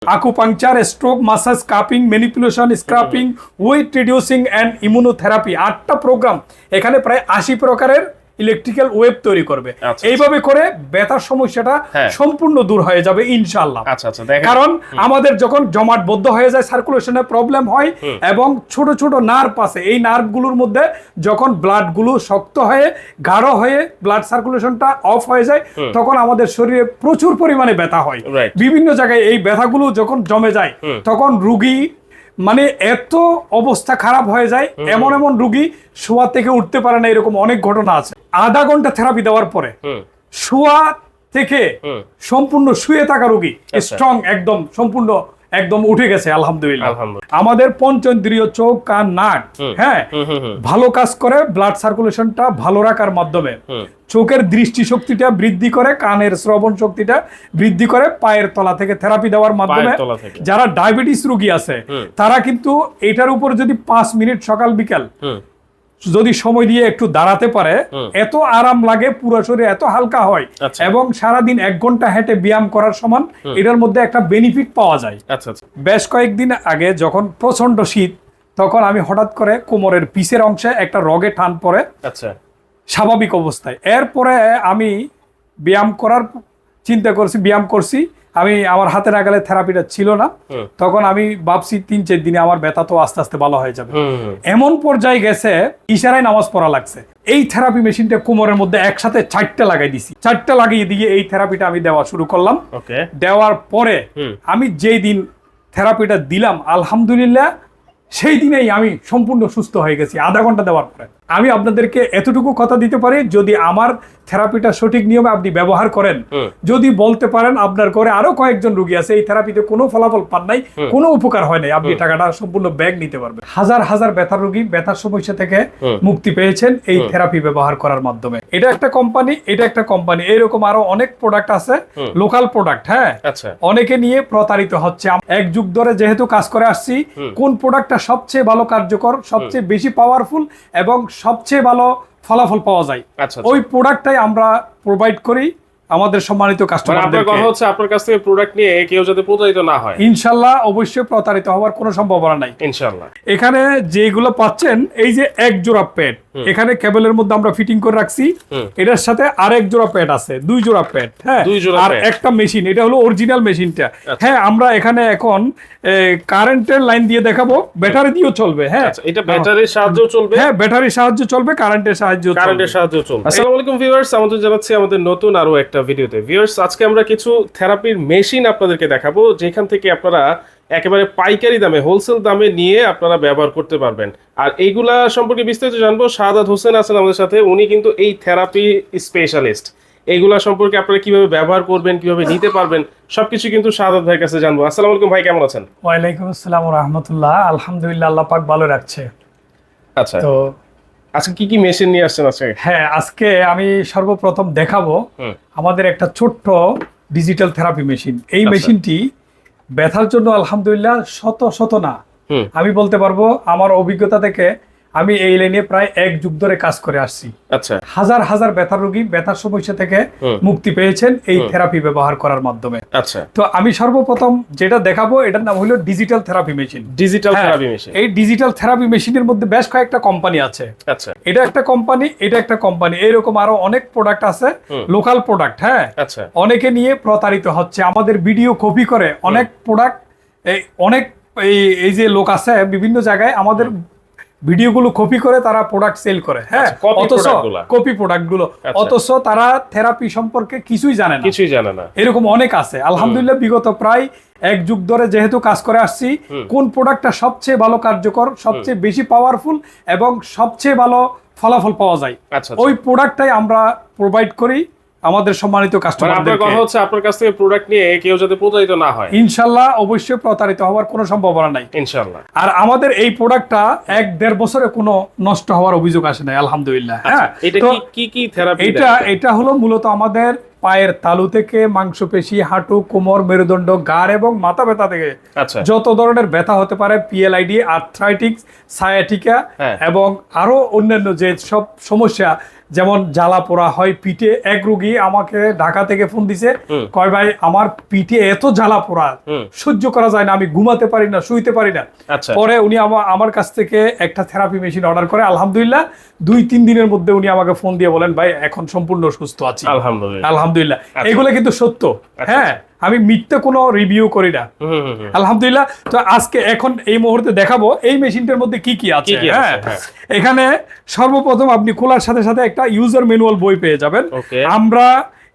Acupuncture, stroke, massage, cupping, manipulation, scraping, weight reducing and immunotherapy, 8টা programme. এখানে প্রায় 80 প্রকারের ইলেকট্রিক্যাল ওয়েভ তৈরি করবে। এইভাবে করে ব্যথার সমস্যাটা সম্পূর্ণ দূর হয়ে যাবে ইনশাআল্লাহ। কারণ আমাদের যখন জমাটবদ্ধ হয়ে যায়, সার্কুলেশনের প্রবলেম হয় এবং ছোট ছোট নার্ভ আছে, এই নার্ভগুলোর মধ্যে যখন ব্লাডগুলো শক্ত হয়ে গাঢ় হয়ে ব্লাড সার্কুলেশনটা অফ হয়ে যায়, তখন আমাদের শরীরে প্রচুর পরিমাণে ব্যথা হয়। বিভিন্ন জায়গায় এই ব্যথাগুলো যখন জমে যায়, তখন রোগী মানে এত অবস্থা খারাপ হয়ে যায়, এমন এমন রোগী শোয়া থেকে উঠতে পারে না, এরকম অনেক ঘটনা আছে। আধা ঘন্টা থেরাপি দেওয়ার পরে শোয়া থেকে সম্পূর্ণ শুয়ে থাকা রোগী স্ট্রং একদম সম্পূর্ণ একদম উঠে গেছে আলহামদুলিল্লাহ। আমাদের পঞ্চেন্দ্রিয়, চোখ, কান, নাক ভালো কাজ করে ব্লাড সার্কুলেশনটা ভালো রাখার মাধ্যমে। চোখের দৃষ্টি শক্তিটা বৃদ্ধি করে, কানের শ্রবণ শক্তিটা বৃদ্ধি করে পায়ের তলা থেকে থেরাপি দেওয়ার মাধ্যমে। যারা ডায়াবেটিস রোগী আছে তারা কিন্তু এটার উপর যদি 5 মিনিট সকাল বিকাল যদি সময় দিয়ে একটু দাঁড়াতে পারে, এত আরাম লাগে, পুরো শরীর এত হালকা হয় এবং সারাদিন 1 ঘন্টা হেঁটে ব্যায়াম করার সমান এটার মধ্যে একটা বেনিফিট পাওয়া যায়। বেশ কয়েকদিন আগে যখন প্রচন্ড শীত, তখন আমি হঠাৎ করে কোমরের পিছের অংশে একটা রগে টান পড়ে স্বাভাবিক অবস্থায়। এরপরে আমি ব্যায়াম করার চিন্তা করছি, ব্যায়াম করছি, আমি আমার হাতে নাগালে থেরাপিটা ছিল না, তখন আমি ভাবছি 3-4 দিনে আমার ব্যথা তো আস্তে আস্তে ভালো হয়ে যাবে। এমন পর্যায়ে গেছে ইশারায় নামাজ পড়া লাগছে। এই থেরাপি মেশিনটা কোমরের মধ্যে একসাথে 4টা লাগাই দিছি। 4টা লাগিয়ে দিয়ে এই থেরাপিটা আমি দেওয়া শুরু করলাম। দেওয়ার পরে আমি যেই দিন থেরাপিটা দিলাম, আলহামদুলিল্লাহ সেই দিনেই আমি সম্পূর্ণ সুস্থ হয়ে গেছি আধা ঘন্টা দেওয়ার পরে। আমি আপনাদেরকে এতটুকু কথা দিতে পারি, যদি আমার থেরাপিটা সঠিক নিয়মে আপনি ব্যবহার করেন, যদি বলতে পারেন আপনার ঘরে আরো কয়েকজন রোগী আছে এই থেরাপিতে কোনো ফলাফল পান নাই, কোনো উপকার হয় নাই, আপনি টাকাটা সম্পূর্ণ ব্যাক নিতে পারবেন। হাজার হাজার ব্যথার রোগী ব্যথার সমস্যা থেকে মুক্তি পেয়েছেন এই থেরাপি ব্যবহার করার মাধ্যমে। এটা একটা কোম্পানি, এটা একটা কোম্পানি, এরকম আরো অনেক প্রোডাক্ট আছে, লোকাল প্রোডাক্ট। অনেকে নিয়ে প্রতারিত হচ্ছে। 1 যুগ ধরে যেহেতু কাজ করে আসছি, কোন প্রোডাক্টটা সবচেয়ে ভালো কার্যকর, সবচেয়ে বেশি পাওয়ারফুল এবং সবচেয়ে ভালো ফলাফল পাওয়া যায়, ওই প্রোডাক্টটাই আমরা প্রোভাইড করি আমাদের সম্মানিত কাস্টমারদের। আপনার কথা হচ্ছে আপনার কাছ থেকে প্রোডাক্ট নিয়ে কেউ যাতে প্রতারিত না হয়। ইনশাআল্লাহ অবশ্যই প্রতারিত হওয়ার কোনো সম্ভাবনা নাই ইনশাআল্লাহ। এখানে যেগুলো পাচ্ছেন, এই যে 1 জোড়া প্যাড এখানে কেবলের মধ্যে আমরা ফিটিং করে রাখছি, এটার সাথে আরেক জোড়া প্যাড আছে, 2 জোড়া প্যাড। আর একটা মেশিন, এটা হলো অরিজিনাল মেশিনটা। আমরা এখানে এখন কারেন্টের লাইন দিয়ে দেখাবো, ব্যাটারি দিয়েও চলবে। এটা ব্যাটারির সাহায্যে চলবে। ব্যাটারির সাহায্যে চলবে, কারেন্টের সাহায্যে চলবে। আসসালামু আলাইকুম ভিউয়ার্স, আমাদের জানাচ্ছি আমাদের নতুন আরো একটা ভিডিওতে। ভিউয়ার্স, আজকে আমরা কিছু থেরাপির মেশিন আপনাদেরকে দেখাবো, যেখান থেকে আপনারা একেবারে পাইকারি দামে, হোলসেল দামে নিয়ে আপনারা ব্যবহার করতে পারবেন। আর এইগুলা সম্পর্কে বিস্তারিত জানবো। শাহাদাত হোসেন আছেন আমাদের সাথে, উনি কিন্তু এই থেরাপি স্পেশালিস্ট। এইগুলা সম্পর্কে আপনারা কিভাবে ব্যবহার করবেন, কিভাবে নিতে পারবেন, সবকিছু কিন্তু শাহাদাত ভাইয়ের কাছে জানবো। আসসালামু আলাইকুম ভাই, কেমন আছেন? ওয়ালাইকুম আসসালাম ওয়া রাহমাতুল্লাহ। আলহামদুলিল্লাহ, আল্লাহ পাক ভালো রাখছে। আচ্ছা, তো আজকে কি কি মেশিন নিয়ে আসছেন আজকে? আজকে আমি সর্বপ্রথম দেখাবো আমাদের একটা ছোট্ট ডিজিটাল থেরাপি মেশিন। এই মেশিনটি ব্যথার জন্য আলহামদুলিল্লাহ শত না, আমি বলতে পারবো আমার অভিজ্ঞতা থেকে, আমি এই লাইনে প্রায় 1 যুগ ধরে কাজ করে আসছি। হাজার হাজার ব্যথার রোগী ব্যথার সমস্যা থেকে মুক্তি পেয়েছেন এই থেরাপি ব্যবহার করার মাধ্যমে। তো আমি সর্বপ্রথম যেটা দেখাবো, এটার নাম হলো digital therapy machine. Digital therapy machine. এই ডিজিটাল থেরাপি মেশিনের মধ্যে বেশ কয়েকটা কোম্পানি আছে। এটা একটা কোম্পানি, এটা একটা কোম্পানি, এরকম আরো অনেক প্রোডাক্ট আছে, লোকাল প্রোডাক্ট। অনেকে নিয়ে প্রতারিত হচ্ছে, আমাদের ভিডিও কপি করে অনেক প্রোডাক্ট, অনেক এই যে লোক আছে বিভিন্ন জায়গায় আমাদের ভিডিওগুলো কপি করে তারা প্রোডাক্ট সেল করে। অথচ কপি প্রোডাক্ট গুলো, অথচ তারা থেরাপি সম্পর্কে কিছুই জানে না। এরকম অনেক আছে। আলহামদুলিল্লাহ বিগত প্রায় 1 যুগ ধরে যেহেতু কাজ করে আসছি, কোন প্রোডাক্টটা সবচেয়ে ভালো কার্যকর, সবচেয়ে বেশি পাওয়ারফুল এবং সবচেয়ে ভালো ফলাফল পাওয়া যায়, ওই প্রোডাক্টটাই আমরা প্রোভাইড করি আমাদের সম্মানিত কাস্টমারদের। আপনার কথা হচ্ছে আপনার কাছ থেকে প্রোডাক্ট নিয়ে কেউ যাতে প্রতারিত না হয়। ইনশাআল্লাহ অবশ্যই প্রতারিত হওয়ার কোনো সম্ভাবনা নাই ইনশাআল্লাহ। আর আমাদের এই প্রোডাক্টটা 1-1.5 বছরে কোনো নষ্ট হওয়ার অভিযোগ আসে নাই আলহামদুলিল্লাহ। এটা কি থেরাপি? এটা হলো মূলত আমাদের পায়ের তালু থেকে মাংসপেশি, হাঁটু, কোমর, মেরুদণ্ড, ঘাড় এবং মাথা ব্যথা থেকে যত ধরনের ব্যথা হতে পারে, PLID, আর্থ্রাইটিস, সায়াটিকা এবং আরো অন্যান্য যে সব সমস্যা যেমন জ্বালা পোড়া হয় পিঠে। এক রোগী আমাকে ঢাকা থেকে ফোন দিছে, কয় ভাই আমার পিঠে এত জ্বালা পোড়া সহ্য করা যায় না, আমি ঘুমাতে পারি না, শুইতে পারি না। পরে উনি আমার কাছ থেকে একটা থেরাপি মেশিন অর্ডার করে, আলহামদুলিল্লাহ 2-3 দিনের মধ্যে উনি আমাকে ফোন দিয়ে বলেন ভাই এখন সম্পূর্ণ সুস্থ আছি আলহামদুলিল্লাহ। এগুলো কিন্তু সত্য, হ্যাঁ, আমি মিথ্যে কোনো রিভিউ করি না আলহামদুলিল্লাহ। তো আজকে এখন এই মুহূর্তে দেখাবো এই মেশিনটার মধ্যে কি কি আছে। হ্যাঁ, এখানে সর্বপ্রথম আপনি খোলার সাথে সাথে একটা ইউজার ম্যানুয়াল বই পেয়ে যাবেন। আমরা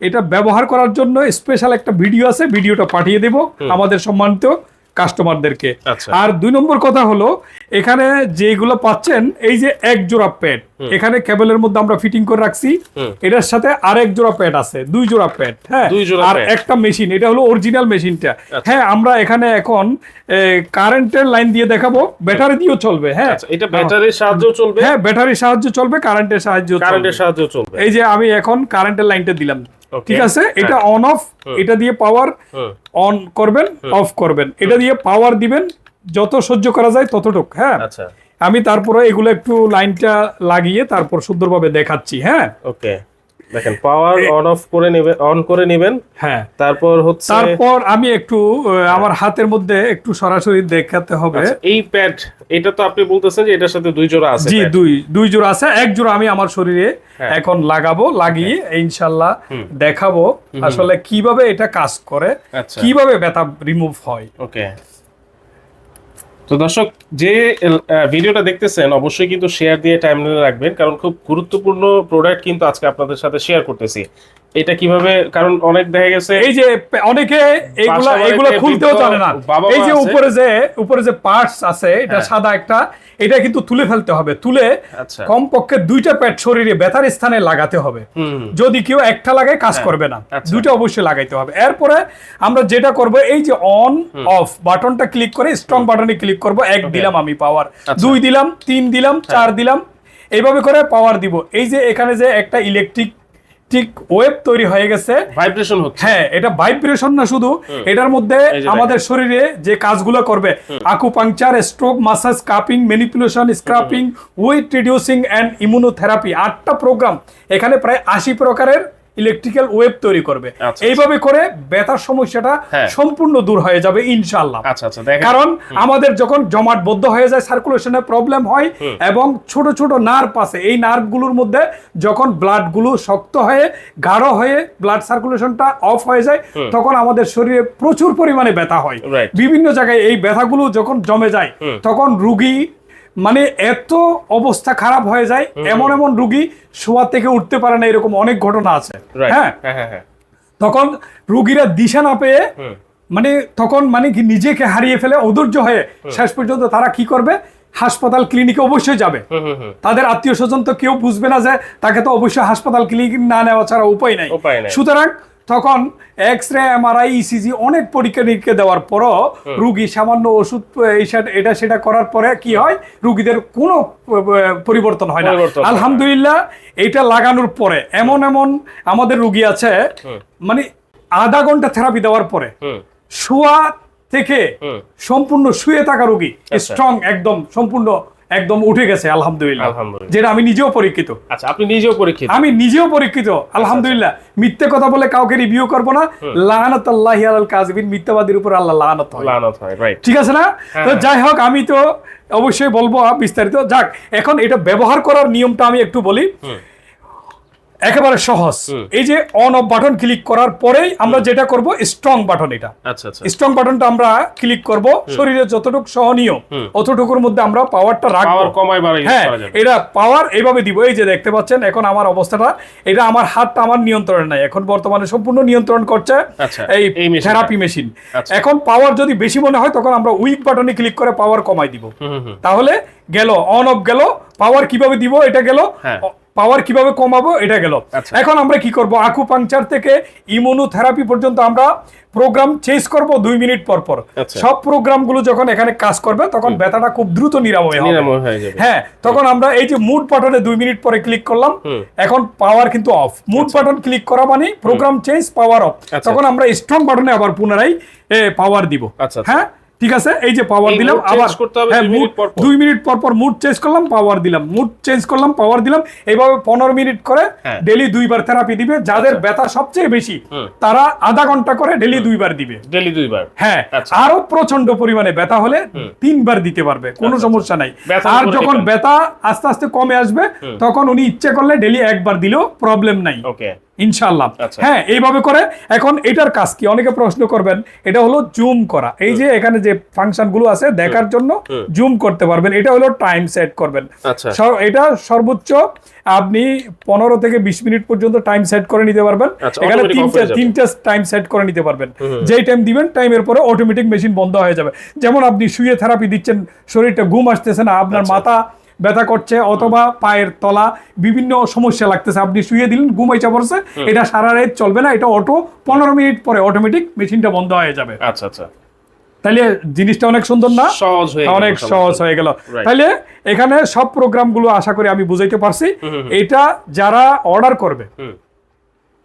এটা ব্যবহার করার জন্য স্পেশাল একটা ভিডিও আছে, ভিডিওটা পাঠিয়ে দেব আমাদের সম্মানিত কাস্টমারদেরকে। আর 2 নম্বর কথা হলো এখানে যেগুলো পাচ্ছেন এই যে এক জোড়া প্যাড, এখানে কেবলের মধ্যে আমরা ফিটিং করে রাখছি, এটার সাথে আরেক জোড়া প্যাড আছে, 2 জোড়া প্যাড। হ্যাঁ, আর একটা মেশিন, এটা হলো অরিজিনাল মেশিনটা। হ্যাঁ, আমরা এখানে এখন কারেন্টের লাইন দিয়ে দেখাবো, ব্যাটারি দিয়েও চলবে। হ্যাঁ, এটা ব্যাটারির সাহায্যে চলবে। হ্যাঁ, ব্যাটারির সাহায্যে চলবে, কারেন্টের সাহায্যে চলবে। এই যে আমি এখন কারেন্টের লাইনটা দিলাম, ঠিক আছে, এটা অন অফ, এটা দিয়ে পাওয়ার অন করবেন, অফ করবেন, এটা দিয়ে পাওয়ার দিবেন যত সহ্য করা যায় ততটুক। হ্যাঁ, আমি তারপরে এগুলো একটু লাইনটা লাগিয়ে তারপর সুন্দরভাবে দেখাচ্ছি। হ্যাঁ, ওকে, দেখেন পাওয়ার অন অফ করে নেবেন, অন করে নেবেন। হ্যাঁ, তারপর আমি একটু আমার হাতের মধ্যে একটু সরাসরি দেখাতে হবে। এই প্যাড, এটা তো আপনি বলতেছেন যে এটার সাথে 2 জোড়া আছে। জি, দুই জোড়া আছে, এক জোড়া আমি আমার শরীরে এখন লাগাবো, লাগিয়ে ইনশাআল্লাহ দেখাবো আসলে কিভাবে এটা কাজ করে, কিভাবে ব্যথা রিমুভ হয়। ওকে, তো দর্শক যে ভিডিওটা দেখতেছেন অবশ্যই কিন্তু শেয়ার দিয়ে টাইমলাইনে রাখবেন, কারণ খুব গুরুত্বপূর্ণ প্রোডাক্ট কিন্তু আজকে আপনাদের সাথে শেয়ার করতেছি। এটা কিভাবে, কারণ অনেক দেখা গেছে এই যে অনেকে এগুলা খুলতেও জানে না। এই যে উপরে যে পার্টস আছে, এটা সাদা একটা, এটা কিন্তু তুলে ফেলতে হবে, তুলে কমপক্ষে 2টা প্যাড শরীরে ব্যথার স্থানে লাগাতে হবে। যদি কেউ একটা লাগায় কাজ করবে না, 2টা অবশ্যই লাগাইতে হবে। এরপরে আমরা যেটা করব, এই যে অন অফ বাটনটা ক্লিক করে স্ট্রং বাটনে ক্লিক করব। 1 দিলাম আমি পাওয়ার, 2 দিলাম, 3 দিলাম, 4 দিলাম, এইভাবে করে পাওয়ার দিব। এই যে এখানে যে একটা ইলেকট্রিক ওয়েভ তৈরি হয়ে গেছে, ভাইব্রেশন হচ্ছে। হ্যাঁ, এটা ভাইব্রেশন না শুধু, এটার মধ্যে আমাদের শরীরে যে কাজগুলো করবে, acupuncture, stroke, massage, cupping, manipulation, scraping, weight reducing and immunotherapy, 8টা প্রোগ্রাম এখানে প্রায় 80 প্রকারের ইলেকট্রিক্যাল ওয়েভ তৈরি করবে। এইভাবে করে ব্যথার সমস্যাটা সম্পূর্ণ দূর হয়ে যাবে ইনশাআল্লাহ। কারণ আমাদের যখন জমাটবদ্ধ হয়ে যায়, সার্কুলেশনের প্রবলেম হয়, এবং ছোট ছোট নার্ভ আছে, এই নার্ভগুলোর মধ্যে যখন ব্লাডগুলো শক্ত হয়ে গাঢ় হয়ে ব্লাড সার্কুলেশনটা অফ হয়ে যায়, তখন আমাদের শরীরে প্রচুর পরিমাণে ব্যথা হয়। বিভিন্ন জায়গায় এই ব্যথাগুলো যখন জমে যায়, তখন রোগী মানে এত অবস্থা খারাপ হয়ে যায়, এমন রোগী শোয়া থেকে উঠতে পারে না, এরকম অনেক ঘটনা আছে। হ্যাঁ, তখন রোগীরা দিশা না পেয়ে তখন কি নিজেকে হারিয়ে ফেলে, অধৈর্য হয়ে শেষ পর্যন্ত তারা কি করবে, হাসপাতাল ক্লিনিকে অবশ্যই যাবে। তাদের আত্মীয় স্বজন তো কেউ বুঝবে না যে তাকে তো অবশ্যই হাসপাতাল ক্লিনিক না নেওয়া ছাড়া উপায় নাই। সুতরাং তখন এক্স-রে, এমআরআই, ইসিজি অনেক পরীক্ষা নিরীক্ষা দেওয়ার পরও রুগী সামান্য ওষুধ এটা সেটা করার পরে কি হয়, রুগীদের কোনো পরিবর্তন হয় না। আলহামদুলিল্লাহ, এটা লাগানোর পরে এমন আমাদের রুগী আছে, আধা ঘন্টা থেরাপি দেওয়ার পরে শোয়া থেকে সম্পূর্ণ শুয়ে থাকা রুগী স্ট্রং, একদম সম্পূর্ণ একদম উঠে গেছে আলহামদুলিল্লাহ, যেটা আমি নিজেও পরীক্ষিত। আচ্ছা, আপনি নিজেও পরীক্ষিত? আমি নিজেও পরীক্ষিত আলহামদুলিল্লাহ। মিথ্যে কথা বলে কাউকে রিভিউ করব না, লানাতুল্লাহি আলাল কাযিবিন, মিথ্যাবাদীর উপর আল্লাহ লানত হয়, রাইট? ঠিক আছে না? তো যাই হোক, আমি তো অবশ্যই বলবো বিস্তারিত। যাক, এখন এটা ব্যবহার করার নিয়মটা আমি একটু বলি, একেবারে সহজ। এই যে অন অফ বাটন ক্লিক করার পরেই আমরা যেটা করব, স্ট্রং বাটন, এটা স্ট্রং বাটনটা আমরা ক্লিক করব, শরীরে যতটুকু সহনীয় অতটুকুর মধ্যে আমরা পাওয়ারটা রাখবো। হ্যাঁ, এটা পাওয়ার এইভাবে দিব। এই যে দেখতে পাচ্ছেন এখন আমার অবস্থাটা, এটা আমার হাতটা আমার নিয়ন্ত্রণে নাই, এখন বর্তমানে সম্পূর্ণ নিয়ন্ত্রণ করছে এই থেরাপি মেশিন। এখন পাওয়ার যদি বেশি মনে হয়, তখন আমরা উইক বাটনে ক্লিক করে পাওয়ার কমাই দিব। তাহলে গেল অন অফ গেল, পাওয়ার কিভাবে দিব এটা গেল, পাওয়ার কিভাবে কমাবো এটা গেল। এখন আমরা কি করব, আকুপাংচার থেকে ইমিউনোথেরাপি পর্যন্ত আমরা প্রোগ্রাম চেঞ্জ করব 2 মিনিট পর পর। সব প্রোগ্রামগুলো যখন এখানে কাজ করবে, তখন ব্যথাটা খুব দ্রুত নিরাময় হবে। হ্যাঁ, তখন আমরা এই যে মুড বাটনে 2 মিনিট পরে ক্লিক করলাম, এখন পাওয়ার কিন্তু অফ। মুড বাটন ক্লিক করা মানে প্রোগ্রাম চেঞ্জ, পাওয়ার অফ। তখন আমরা স্ট্রং বাটনে আবার পুনরায় পাওয়ার দিব। হ্যাঁ, ঠিক আছে, এই যে পাওয়ার এই দিলাম, mood change আবার করতে হবে হ্যাঁ 2 মিনিট পর পর। 2 মিনিট পর পর মুড চেঞ্জ করলাম, পাওয়ার দিলাম, মুড চেঞ্জ করলাম, পাওয়ার দিলাম, এইভাবে 15 মিনিট করে হ্যাঁ। ডেইলি 2 বার থেরাপি দিবে। যাদের ব্যথা সবচেয়ে বেশি তারা আধা ঘন্টা করে ডেইলি 2 বার দিবে। ডেইলি 2 বার। হ্যাঁ, আচ্ছা। আরো প্রচন্ড পরিমাণে ব্যথা হলে 3 বার দিতে পারবে, কোনো সমস্যা নাই। ব্যথার আর উপরে যখন depend। ব্যথা আস্তে আস্তে কমে আসবে তখন উনি ইচ্ছে করলে ডেইলি একবার দিলেও প্রবলেম নাই, ওকে। ইনশাআল্লাহ। আচ্ছা। হ্যাঁ, এইভাবে করে। এখন এটার কাজ কি অনেকে প্রশ্ন করবেন, এটা হলো জুম করা। এই যে এখানে যে ফাংশন গুলো আছে দেখার জন্য জুম করতে পারবেন, এটা হলো টাইম সেট করবেন। আচ্ছা। এটা সর্বোচ্চ আপনি 15 থেকে 20 মিনিট পর্যন্ত টাইম সেট করে নিতে পারবেন। আচ্ছা, এখানে automatic off হয়ে যাবে। তিনটা টাইম সেট করে নিতে পারবেন। যেই টাইম দিবেন টাইমের পরে অটোমেটিক মেশিন বন্ধ হয়ে যাবে। যেমন আপনি শুয়ে থেরাপি দিচ্ছেন, শরীরটা ঘুম আসতেছে না, আপনার মাথা ব্যথা করছে অথবা পায়ের তলা বিভিন্ন সমস্যা লাগতেছে, আপনি শুয়ে দিলেন, ঘুম আইসা পড়ছে, এটা সারা রাত চলবে না, এটা অটো 15 মিনিট পরে অটোমেটিক মেশিনটা বন্ধ হয়ে যাবে। আচ্ছা আচ্ছা, তাহলে জিনিসটা অনেক সুন্দর না, সহজ হয়ে গেল, অনেক সহজ হয়ে গেল। Right. তাহলে এখানে সব প্রোগ্রামগুলো আশা করি আমি বুঝাইতে পারছি। এটা যারা অর্ডার করবে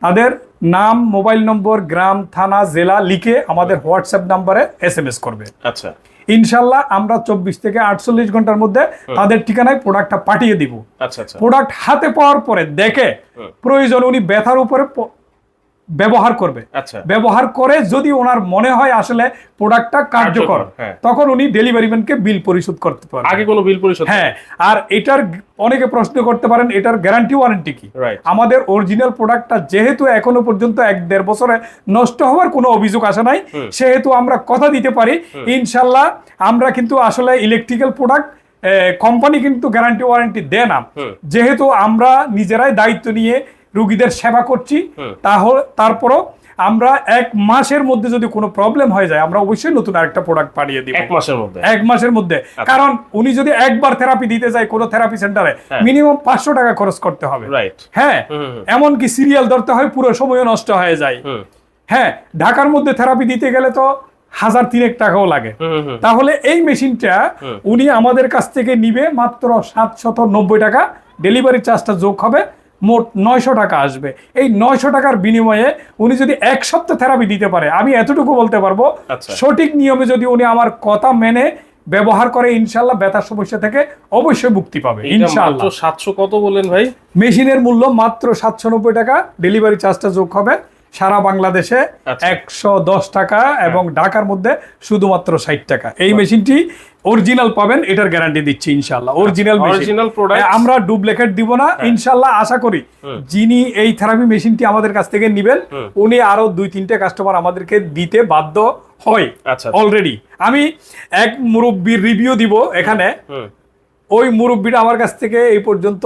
তাদের নাম, মোবাইল নম্বর, গ্রাম, থানা, জেলা লিখে আমাদের হোয়াটসঅ্যাপ নাম্বারে SMS করবে। আচ্ছা ইনশাল্লাহ আমরা 24 থেকে 48 ঘন্টার মধ্যে তাদের ঠিকানায় প্রোডাক্টটা পাঠিয়ে দিব। আচ্ছা আচ্ছা, প্রোডাক্ট হাতে পাওয়ার পরে দেখে প্রয়োজন উনি ব্যথার উপরে ব্যবহার করবে। আচ্ছা। ব্যবহার করে যদি ওনার মনে হয় আসলে প্রোডাক্টটা কার্যকর, হ্যাঁ। তখন উনি ডেলিভারি ম্যানকে বিল পরিশোধ করতে পারবেন। আগে কোনো বিল পরিশোধ? হ্যাঁ। আর এটার অনেকে প্রশ্ন করতে পারেন এটার গ্যারান্টি ওয়ারেন্টি কি? Right. আমাদের অরিজিনাল প্রোডাক্টটা যেহেতু এখনো পর্যন্ত 1-1.5 বছরে নষ্ট হওয়ার কোনো অভিযোগ আসে নাই, সেহেতু আমরা কথা দিতে পারি ইনশাল্লাহ আমরা কিন্তু আসলে ইলেকট্রিক্যাল প্রোডাক্ট কোম্পানি কিন্তু গ্যারান্টি ওয়ারেন্টি দেয় না, যেহেতু আমরা নিজেরাই দায়িত্ব নিয়ে রোগীদের সেবা করছি। তারপরও আমরা 1 মাসের মধ্যে যদি কোনো প্রবলেম হয়ে যায় আমরা অবশ্যই নতুন আরেকটা প্রোডাক্ট পাঠিয়ে দিব 1 মাসের মধ্যে। 1 মাসের মধ্যে। কারণ উনি যদি একবার থেরাপি দিতে যায় কোনো থেরাপি সেন্টারে মিনিমাম 500 টাকা খরচ করতে হবে। রাইট। হ্যাঁ, এমনকি সিরিয়াল ধরতে হয়, পুরো সময় নষ্ট হয়ে যায়। হ্যাঁ, ঢাকার মধ্যে থেরাপি দিতে গেলে তো 1000-3 টাকাও লাগে। তাহলে এই মেশিনটা উনি আমাদের কাছ থেকে নিবে মাত্র 790 টাকা, ডেলিভারি চার্জটা যোগ হবে, মোট 900 টাকা আসবে। এই 900 টাকার বিনিময়ে উনি যদি 1 সপ্তাহ থেরাপি দিতে পারে, আমি এতটুকু বলতে পারবো সঠিক নিয়মে যদি উনি আমার কথা মেনে ব্যবহার করে ইনশাআল্লাহ ব্যথার সমস্যা থেকে অবশ্যই মুক্তি পাবে ইনশাআল্লাহ। 700 কত বলেন ভাই? মেশিনের মূল্য মাত্র 790 টাকা, ডেলিভারি চার্জটা যোগ হবে। সারা বাংলাদেশে 110 টাকা এবং ঢাকার মধ্যে শুধুমাত্র 60 টাকা। এই মেশিনটি অরিজিনাল পাবেন, এটার গ্যারান্টি দিচ্ছি ইনশাআল্লাহ। অরিজিনাল প্রোডাক্ট, আমরা ডুপ্লিকেট দিব না ইনশাআল্লাহ। আশা করি যিনি এই থেরাপি মেশিনটি আমাদের কাছ থেকে নেবেন উনি আরো 2-3টে কাস্টমার আমাদেরকে দিতে বাধ্য হয় অলরেডি। আমি এক মুরব্বির রিভিউ দিব এখানে। ওই মুরব্বিটা আমার কাছ থেকে এই পর্যন্ত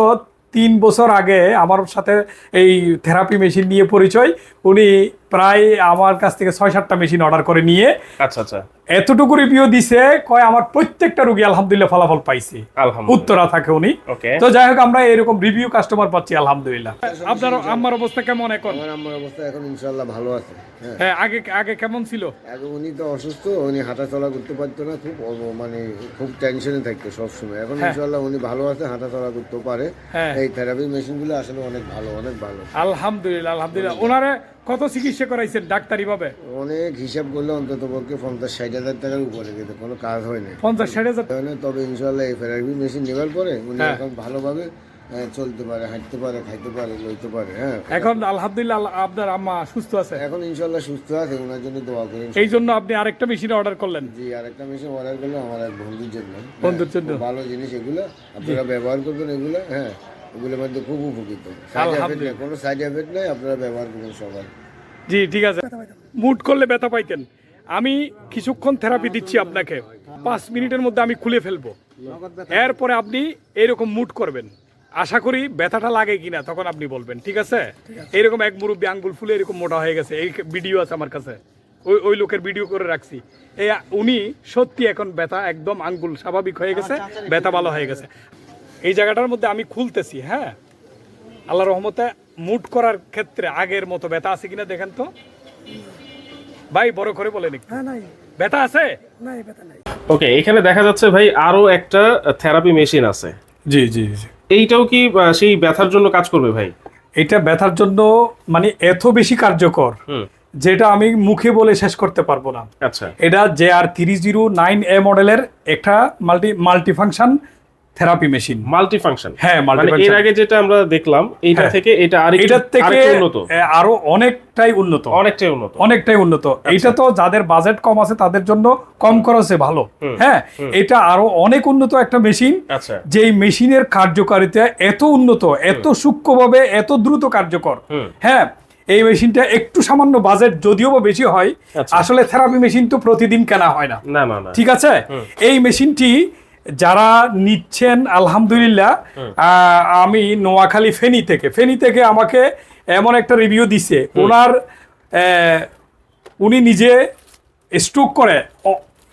3 বছর আগে আমার সাথে এই থেরাপি মেশিন নিয়ে পরিচয়। উনি প্রায় আমার কাছ থেকে 6-7টা মেশিন অর্ডার করে নিয়ে আচ্ছা আচ্ছা এতটুকু রিভিউ দিছে, কয় আমার প্রত্যেকটা রোগী আলহামদুলিল্লাহ ফলাফল পাইছে। উত্তরা থাকে উনি। তো যাই হোক আমরা এরকম রিভিউ কাস্টমার পাচ্ছি আলহামদুলিল্লাহ। আপনার আম্মার অবস্থা কেমন এখন? আমার আম্মার অবস্থা এখন ইনশাআল্লাহ ভালো আছে। হ্যাঁ, আগে কেমন ছিল? আগে উনি তো অসুস্থ, উনি হাঁটা চলা করতে পারতো না, খুব টেনশনে থাকতো সবসময়। এখন ইনশাআল্লাহ উনি ভালো আছে, হাঁটা চলা করতে পারে। এই থেরাপি মেশিনগুলো আসলে অনেক ভালো, অনেক ভালো আলহামদুলিল্লাহ। আলহামদুলিল্লাহ। ওনারে কত চিকিৎসা করাইছেন ডাক্তারি ভাবে? অনেক হিসাব করলে অন্তত পক্ষে 50-60 হাজার টাকার উপরে, কিন্তু কোনো কাজ হয় না। 50-60 হাজার? তবে ইনশাআল্লাহ এই থেরাপি মেশিন নেওয়ার পরে উনি এখন ভালোভাবে চলতে পারে, হাঁটতে পারে, খাইতে পারে, লইতে পারে। হ্যাঁ, এখন আলহামদুলিল্লাহ আপনার আম্মা সুস্থ আছে? এখন ইনশাআল্লাহ সুস্থ আছে, ওনার জন্য দোয়া করেন। এই জন্য আপনি আরেকটা মেশিন অর্ডার করলেন? জি, আরেকটা মেশিন অর্ডার করলাম আমার এক বন্ধুর জন্য। ভালো জিনিস এগুলো, আপনারা ব্যবহার করবেন এগুলো। হ্যাঁ, এগুলোর মধ্যে খুব উপকৃত, কোনো সাইড এফেক্ট নেই, আপনারা ব্যবহার করবেন সবাই। জি ঠিক আছে। মুড করলে ব্যথা পাইতেন, আমি কিছুক্ষণ থেরাপি দিচ্ছি আপনাকে, 5 মিনিটের মধ্যে আমি খুলে ফেলবো। এরপরে আপনি এরকম মুড করবেন, আশা করি ব্যথাটা লাগে কিনা তখন আপনি বলবেন। ঠিক আছে? এরকম এক মুরব্বী আঙ্গুল ফুলে এরকম মোটা হয়ে গেছে, এই ভিডিও আছে আমার কাছে, ওই লোকের ভিডিও করে রাখছি। এই উনি সত্যি এখন ব্যথা একদম আঙ্গুল স্বাভাবিক হয়ে গেছে, ব্যথা ভালো হয়ে গেছে। এই জায়গাটার মধ্যে আমি খুলতেছি। হ্যাঁ, আল্লাহ রহমতে মুড করার ক্ষেত্রে আগের মতো ব্যথা আছে কিনা দেখেন তো ভাই, বড় করে বলেন একটু। ব্যথা আছে? ওকে, এখানে দেখা যাচ্ছে ভাই আরো একটা থেরাপি মেশিন আছে। জি জি জি। এইটাও কি সেই ব্যথার জন্য কাজ করবে ভাই? এটা ব্যথার জন্য মানে এত বেশি কার্যকর যেটা আমি মুখে বলে শেষ করতে পারবো না। আচ্ছা, এটা JR309A মডেলের একটা মাল্টিফাংশন থেরাপি মেশিন। মাল্টিফাংশন, হ্যাঁ, মানে এর মাল্টিফাংশন। আগে যেটা আমরা দেখলাম এইটা হ্যাঁ। থেকে এটা এটার থেকে উন্নত, আরো অনেকটাই উন্নত, অনেকটাই উন্নত। এটা তো যাদের বাজেট কম আছে তাদের জন্য কম খরচে ভালো। হ্যাঁ, এটা আরো অনেক উন্নত একটা মেশিন। আচ্ছা, যেই মেশিনের কার্যকারিতা এত উন্নত, এত সূক্ষ্মভাবে, এত দ্রুত কার্যকর। হ্যাঁ, এই মেশিনটা একটু সামান্য বাজেট যদিও বা বেশি হয়, আসলে থেরাপি মেশিন তো প্রতিদিন কেনা হয় না, না না না, ঠিক আছে। এই মেশিনটি যারা নিচ্ছেন আলহামদুলিল্লাহ, আমি নোয়াখালী ফেনী থেকে আমাকে এমন একটা রিভিউ দিছে, উনি নিজে স্ট্রোক করে,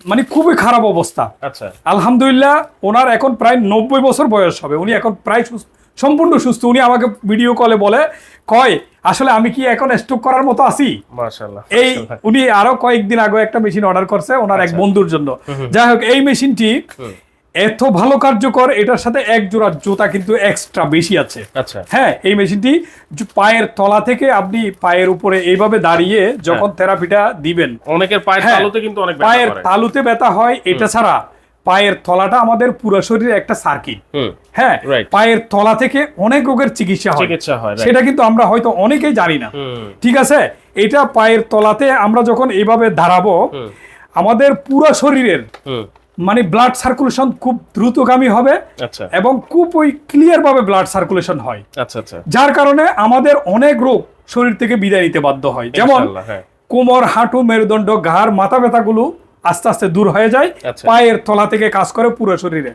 মানে খুবই খারাপ অবস্থা। আচ্ছা, আলহামদুলিল্লাহ ওনার এখন প্রায় 90 বছর বয়স হবে, উনি এখন প্রায় সম্পূর্ণ সুস্থ। উনি আমাকে ভিডিও কলে কয় আসলে আমি কি এখন স্ট্রোক করার মতো আছি। মাশাআল্লাহ। এই উনি আরো কয়েকদিন আগে একটা মেশিন অর্ডার করছে ওনার এক বন্ধুর জন্য। যাই হোক, এই মেশিনটি এত ভালো কার্যকর, এটার সাথে এক জোড়া জুতা কিন্তু এক্সট্রা বেশি আছে। আচ্ছা, হ্যাঁ, এই মেশিনটি পায়ের তলা থেকে আপনি পায়ের উপরে এইভাবে দাঁড়িয়ে যখন থেরাপিটা দিবেন, অনেকের পায়ের তালুতে কিন্তু অনেক ব্যথা পায়ের করে। তালুতে ব্যথা হয়। এটা ছাড়া পায়ের তলাটা আমাদের পুরো শরীরে একটা সার্কিট। হ্যাঁ, পায়ের তলা থেকে অনেক রোগের চিকিৎসা হয়, সেটা কিন্তু আমরা হয়তো অনেকেই জানি না। ঠিক আছে, এটা পায়ের তলাতে আমরা যখন এইভাবে দাঁড়াবো, আমাদের পুরো শরীরের মানে ব্লাড সার্কুলেশন খুব দ্রুতগামী হবে এবং খুব ক্লিয়ার ভাবে ব্লাড সার্কুলেশন হয়। যার কারণে আমাদের অনেক রোগ শরীর থেকে বিদায় নিতে বাধ্য হয়, যেমন কোমর, হাঁটু, মেরুদণ্ড, ঘাড়, মাথা ব্যথাগুলো আস্তে আস্তে দূর হয়ে যায়। পায়ের তলা থেকে কাজ করে পুরো শরীরে।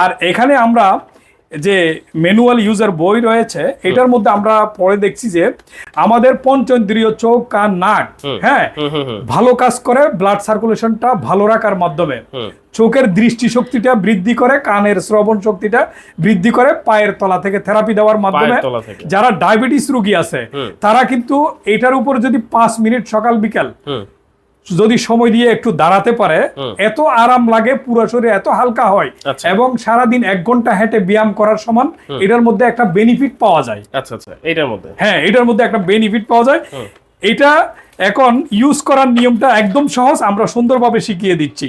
আর এখানে আমরা যে ম্যানুয়াল ইউজার বই রয়েছে, এটার মধ্যে আমরা পরে দেখছি যে আমাদের পঞ্চেন্দ্রিয়, চোখ, কান, নাক, হ্যাঁ, ভালো কাজ করে ব্লাড সার্কুলেশনটা ভালো রাখার মাধ্যমে। চোখের দৃষ্টি শক্তিটা বৃদ্ধি করে, কানের শ্রবণ শক্তিটা বৃদ্ধি করে পায়ের তলা থেকে থেরাপি দেওয়ার মাধ্যমে। যারা ডায়াবেটিস রোগী আছে তারা কিন্তু এটার উপর যদি 5 মিনিট সকাল বিকাল যদি সময় দিয়ে একটু দাঁড়াতে পারে, এত আরাম লাগে, পুরো শরীর এত হালকা হয় এবং সারাদিন 1 ঘন্টা হেঁটে ব্যায়াম করার সমান এটার মধ্যে একটা বেনিফিট পাওয়া যায়। হ্যাঁ, এটার মধ্যে একটা বেনিফিট পাওয়া যায়। এটা এখন ইউজ করার নিয়মটা একদম সহজ, আমরা সুন্দরভাবে শিখিয়ে দিচ্ছি।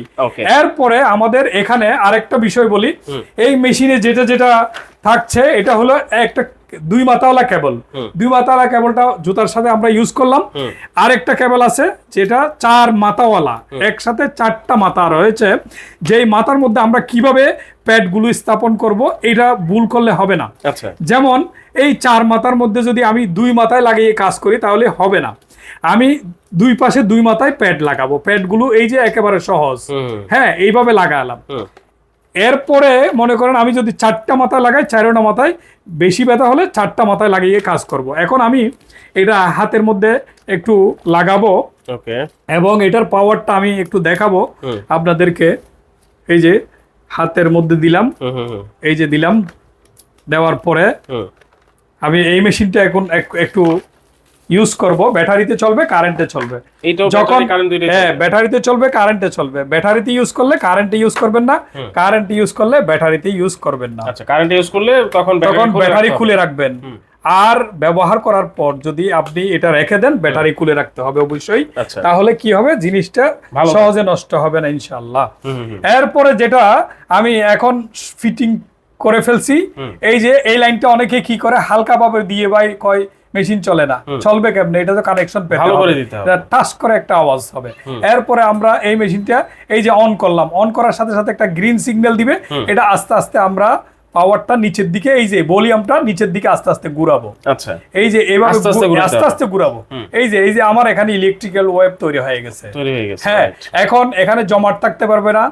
এরপরে আমাদের এখানে আরেকটা বিষয় বলি, এই মেশিনে যেটা যেটা থাকছে এটা হলো একটা 2 মাথাওয়ালা কেবল। 2 মাথাওয়ালা কেবলটা জুতার সাথে আমরা ইউজ করলাম। আরেকটা কেবল আছে যেটা 4 মাথাওয়ালা, একসাথে 4টা মাথা রয়েছে। যেই মাথার মধ্যে আমরা কিভাবে প্যাডগুলো স্থাপন করব এটা ভুল করলে হবে না। যেমন এই 4 মাথার মধ্যে যদি আমি 2 মাথায় লাগিয়ে কাজ করি তাহলে হবে না। আমি 2 পাশে 2 মাথায় প্যাড লাগাবো। প্যাডগুলো এই যে একেবারে সহজ, হ্যাঁ, এইভাবে লাগালাম। এরপরে মনে করেন আমি যদি 4টা মাথা লাগাই, 4টা মাথায় বেশি ব্যথা হলে 4টা মাথায় লাগিয়ে কাজ করব। এখন আমি এটা হাতের মধ্যে একটু লাগাবো এবং এটার পাওয়ারটা আমি একটু দেখাবো আপনাদেরকে। এই যে হাতের মধ্যে দিলাম, এই যে দিলাম, দেওয়ার পরে আমি এই মেশিনটা এখন একটু ইউজ করব। ব্যাটারিতে চলবে, কারেন্টে চলবে। যখন হ্যাঁ, ব্যাটারিতে চলবে, কারেন্টে চলবে। ব্যাটারিতে ইউজ করলে কারেন্টে ইউজ করবেন না, কারেন্টে ইউজ করলে ব্যাটারিতে ইউজ করবেন না। কারেন্টে ইউজ করলে তখন ব্যাটারি খুলে রাখবেন। আর ব্যবহার করার পর যদি আপনি এটা রেখে দেন, ব্যাটারি খুলে রাখতে হবে অবশ্যই। তাহলে কি হবে, জিনিসটা সহজে নষ্ট হবে না ইনশাআল্লাহ। এরপরে যেটা আমি এখন ফিটিং করে ফেলছি, এই যে এই লাইনটা অনেকে কি করে হালকা ভাবে দিয়ে ভাই কয় মেশিন চলে না, চলবে কেমনে, এটা তো কানেকশন পেতে হবে, টাচ করে একটা আওয়াজ হবে। এরপরে আমরা এই মেশিনটা এই যে অন করলাম, অন করার সাথে সাথে একটা গ্রিন সিগন্যাল দিবে। এটা আস্তে আস্তে আমরা পাওয়ারটা নিচের দিকে, এই যে ভলিউমটা নিচের দিকে আস্তে আস্তে ঘুরাবো। এই যে এইভাবে আস্তে আস্তে ঘুরাবো। এই যে আমার এখানে ইলেকট্রিক্যাল ওয়েভ তৈরি হয়ে গেছে। হ্যাঁ, এখন এখানে জমাট থাকতে পারবে না,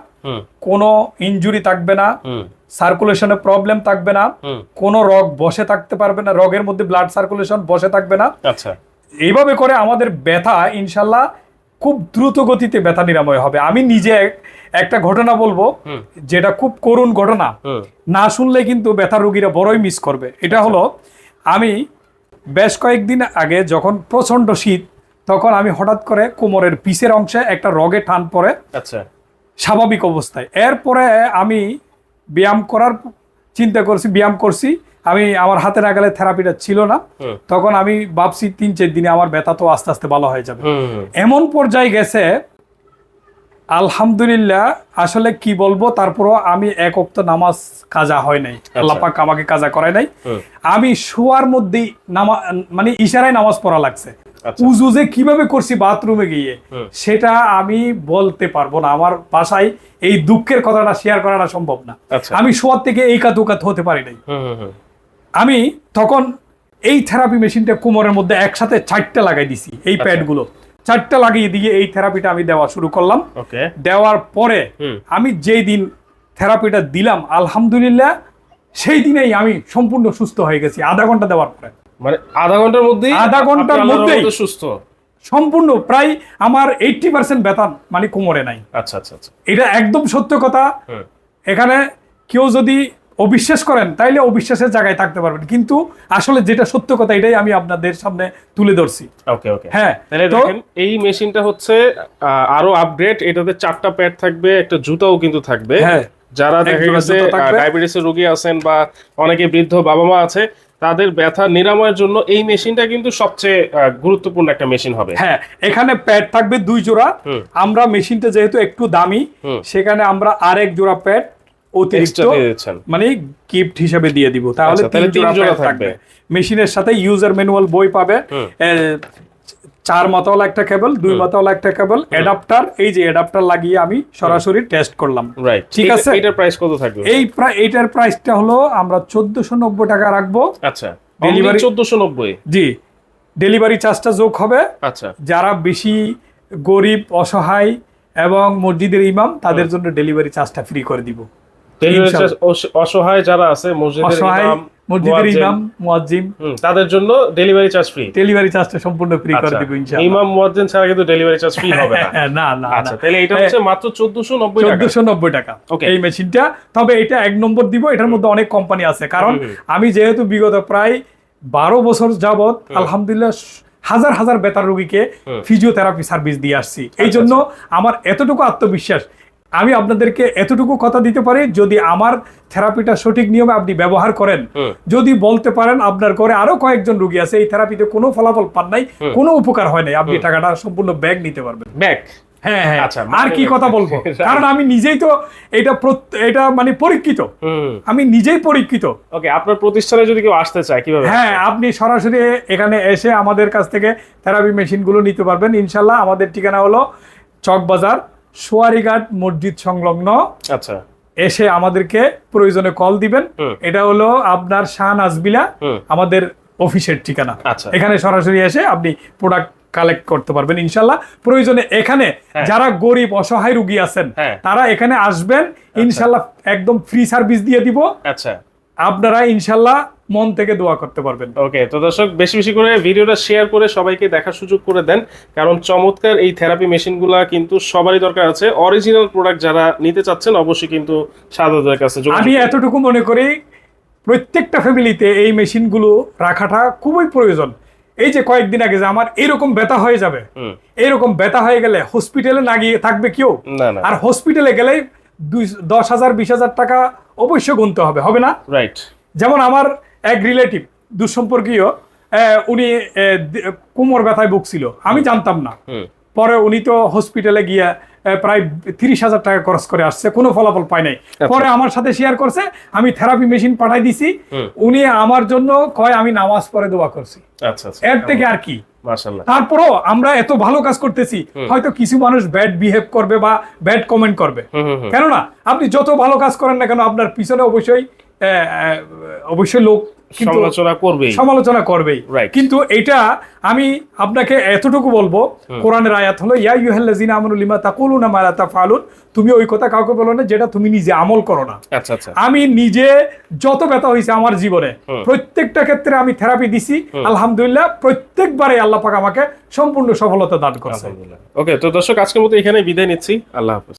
কোনো ইনজুরি থাকবে না, সার্কুলেশনে প্রবলেম থাকবে না, কোনো রগ বসে থাকতে পারবে না, রগের মধ্যে ব্লাড সার্কুলেশন বসে থাকবে না। এইভাবে করে আমাদের ব্যথা ইনশাল্লাহ খুব দ্রুত গতিতে ব্যথা নিরাময় হবে। আমি নিজে একটা ঘটনা বলবো, যেটা খুব করুণ ঘটনা, না শুনলে কিন্তু ব্যথা রোগীরা বড়ই মিস করবে। এটা হলো, আমি বেশ কয়েকদিন আগে যখন প্রচন্ড শীত, তখন আমি হঠাৎ করে কোমরের পিছের অংশে একটা রগে টান পড়ে স্বাভাবিক অবস্থায়। এরপরে আমি ব্যায়াম করার চিন্তা করছি, ব্যায়াম করছি, আমি আমার হাতে নাগালে থেরাপিটা ছিল না, তখন আমি ভাবছি 3-4 দিনে আমার ব্যথা তো আস্তে আস্তে ভালো হয়ে যাবে। এমন পর্যায়ে গেছে আলহামদুলিল্লাহ, আসলে কি বলবো, তারপরও আমি এক ওয়াক্ত নামাজ কাজা হয় নাই, আল্লাহ পাক আমাকে কাজা করায় নাই। আমি শোয়ার মধ্যেই মানে ইশারায় নামাজ পড়া লাগছে। উজু যে কিভাবে করছি বাথরুমে গিয়ে সেটা আমি বলতে পারবো না, আমার বাসায় এই দুঃখের কথাটা শেয়ার করাটা সম্ভব না। আমি শোয়ার থেকে এই কাত ওকাত হতে পারি নাই। আমি তখন এই থেরাপি মেশিনটা কোমরের মধ্যে একসাথে 4টা লাগাই দিছি, এই প্যাডগুলো 4টা লাগিয়ে দিয়ে এই থেরাপিটা আমি দেওয়া শুরু করলাম। দেওয়ার পরে আমি যেই দিন থেরাপিটা দিলাম আলহামদুলিল্লাহ সেই দিনেই আমি সম্পূর্ণ সুস্থ হয়ে গেছি। আধা ঘন্টা দেওয়ার পরে, মানে আধা ঘন্টার মধ্যেই সুস্থ সম্পূর্ণ। প্রায় আমার 80% ব্যথা মানে কোমরে নাই। আচ্ছা আচ্ছা আচ্ছা, এটা একদম সত্য কথা। এখানে কেউ যদি অবিশ্বাস করেন তাইলে অবিশ্বাসের জায়গায় থাকতে পারবেন, কিন্তু আসলে যেটা সত্য কথা এটাই আমি আপনাদের সামনে তুলে ধরছি। ওকে ওকে, হ্যাঁ। তাহলে দেখেন এই মেশিনটা হচ্ছে আরো আপগ্রেড, এটাতে 4টা প্যাড থাকবে, একটা জুতাও কিন্তু থাকবে। যারা দেখা গেছে ডায়াবেটিসের রোগী আছেন বা অনেকে বৃদ্ধ বাবা মা আছে, তাদের ব্যথা নিরাময়ের জন্য এই মেশিনটা কিন্তু সবচেয়ে গুরুত্বপূর্ণ একটা মেশিন হবে। হ্যাঁ, এখানে প্যাড থাকবে 2 জোড়া। আমরা মেশিনটা যেহেতু একটু দামি, সেখানে আমরা আরেক জোড়া প্যাড অতিরিক্ত মানে গিফট হিসেবে দিয়ে দিব। তাহলে 3 জোড়া থাকবে। মেশিনের সাথে ইউজার ম্যানুয়াল বই পাবে, 4 মাথাওয়ালা একটা কেবল, 2 মাথাওয়ালা একটা কেবল, অ্যাডাপ্টার। এই যে অ্যাডাপ্টার লাগিয়ে আমি সরাসরি টেস্ট করলাম। ঠিক আছে, এটার প্রাইস কত থাকবে? এইটার প্রাইসটা হলো আমরা 1490 টাকা রাখবো। আচ্ছা, ডেলিভারি 1490। জি, ডেলিভারি চার্জটা যোগ হবে। আচ্ছা, যারা বেশি গরিব অসহায় এবং মসজিদের ইমাম তাদের জন্য ডেলিভারি চার্জটা ফ্রি করে দিব। অসহায় যারা আছে মসজিদের ইমাম মুয়াজ্জিন তাদের জন্য ডেলিভারি চার্জ ফ্রি, ডেলিভারি চার্জটা সম্পূর্ণ ফ্রি করে দিব ইনশাআল্লাহ। ইমাম মুয়াজ্জিন ছাড়া কিন্তু ডেলিভারি চার্জ ফ্রি হবে না। না না, আচ্ছা, তাহলে এটা হচ্ছে মাত্র 1490 টাকা এই মেশিনটা। তবে এটা 1 নম্বর দিব। এটার মধ্যে অনেক কোম্পানি আছে, কারণ আমি যেহেতু বিগত প্রায় 12 বছর যাবত আলহামদুলিল্লাহ হাজার হাজার বেতার রোগীকে ফিজিওথেরাপি সার্ভিস দিয়ে আসছি। এই জন্য আমার এতটুকু আত্মবিশ্বাস, আমি আপনাদেরকে এতটুকু কথা দিতে পারি, যদি আমার থেরাপিটা সঠিক নিয়মে আপনি ব্যবহার করেন, যদি বলতে পারেন আপনার ঘরে আরো কয়েকজন রোগী আছে এই থেরাপিতে কোনো ফলাফল পান নাই, কোনো উপকার হয় নাই, আপনি টাকাটা সম্পূর্ণ ব্যাগ নিতে পারবেন। ব্যাগ, হ্যাঁ হ্যাঁ। আর কি কথা বলবো, কারণ আমি নিজেই তো এটা মানে পরীক্ষিত, আমি নিজেই পরীক্ষিত। ওকে, আপনার প্রতিষ্ঠানে যদি কেউ আসতে চায় কিভাবে? হ্যাঁ, আপনি সরাসরি এখানে এসে আমাদের কাছ থেকে থেরাপি মেশিন গুলো নিতে পারবেন ইনশাল্লাহ। আমাদের ঠিকানা হলো চকবাজার সোয়ারিঘাট মসজিদ সংলগ্ন। আচ্ছা, এসে আমাদেরকে প্রয়োজনে কল দিবেন। এটা হলো আপনার শাহনাজ বিলা আমাদের অফিসের ঠিকানা। এখানে সরাসরি এসে আপনি প্রোডাক্ট কালেক্ট করতে পারবেন ইনশাল্লাহ। প্রয়োজনে এখানে যারা গরিব অসহায় রোগী আছেন তারা এখানে আসবেন ইনশাল্লাহ, একদম ফ্রি সার্ভিস দিয়ে দিব। আচ্ছা, আপনারা ইনশাল্লাহ মন থেকে দোয়া করতে পারবেন। ওকে, তো দর্শক বেশি বেশি করে ভিডিওটা শেয়ার করে সবাইকে দেখার সুযোগ করে দেন, কারণ চমৎকার এই থেরাপি মেশিনগুলা কিন্তু সবারই দরকার আছে। অরিজিনাল প্রোডাক্ট যারা নিতে চাচ্ছেন অবশ্যই কিন্তু শাহাদাতের কাছে যোগাযোগ। আমি এতটুকু মনে করি প্রত্যেকটা ফ্যামিলিতে এই মেশিনগুলো রাখাটা খুবই প্রয়োজন। এই যে কয়েকদিন আগে যে আমার এরকম ব্যথা হয়ে যাবে, এরকম ব্যথা হয়ে গেলে হসপিটালে না গিয়ে থাকবে কেউ, আর হসপিটালে গেলে 10,000 20,000 টাকা অবশ্যই গুনতে হবে, হবে না? রাইট। যেমন আমার এক রিলেটিভ দুঃসম্পর্কীয়, উনি কোমর ব্যথায় ভুগছিল, আমি জানতাম না। পরে উনি তো হসপিটালে গিয়ে প্রায় 30,000 টাকা খরচ করে আসছে, কোনো ফলাফল পায় নাই। পরে আমার সাথে শেয়ার করছে, আমি থেরাপি মেশিন পাঠাই দিছি, উনি আমার জন্য কয় আমি নামাজ পড়ে দোয়া করছি। এর থেকে আর কি। তারপরও আমরা এত ভালো কাজ করতেছি, হয়তো কিছু মানুষ ব্যাড বিহেভ করবে বা ব্যাড কমেন্ট করবে, কেননা আপনি যত ভালো কাজ করেন না কেন আপনার পিছনে অবশ্যই লোক সমালোচনা করবেই। কিন্তু এটা আমি আপনাকে এতটুকু বলবো, কোরআনের আয়াত হলো ইয়া আইয়ুহাল্লাযিনা আমানু লিমা তাকুলুনা মা লা তাফআলুন, তুমি ওই কথা কাউকে বলো না যেটা তুমি নিজে আমল করো না। আমি নিজে যত ব্যথা হয়েছে আমার জীবনে প্রত্যেকটা ক্ষেত্রে আমি থেরাপি দিছি, আলহামদুলিল্লাহ প্রত্যেকবারে আল্লাহ পাক আমাকে সম্পূর্ণ সফলতা দান করেছে। ওকে, তো দর্শক আজকের মতো এখানে বিদায় নিচ্ছি। আল্লাহ হাফেজ।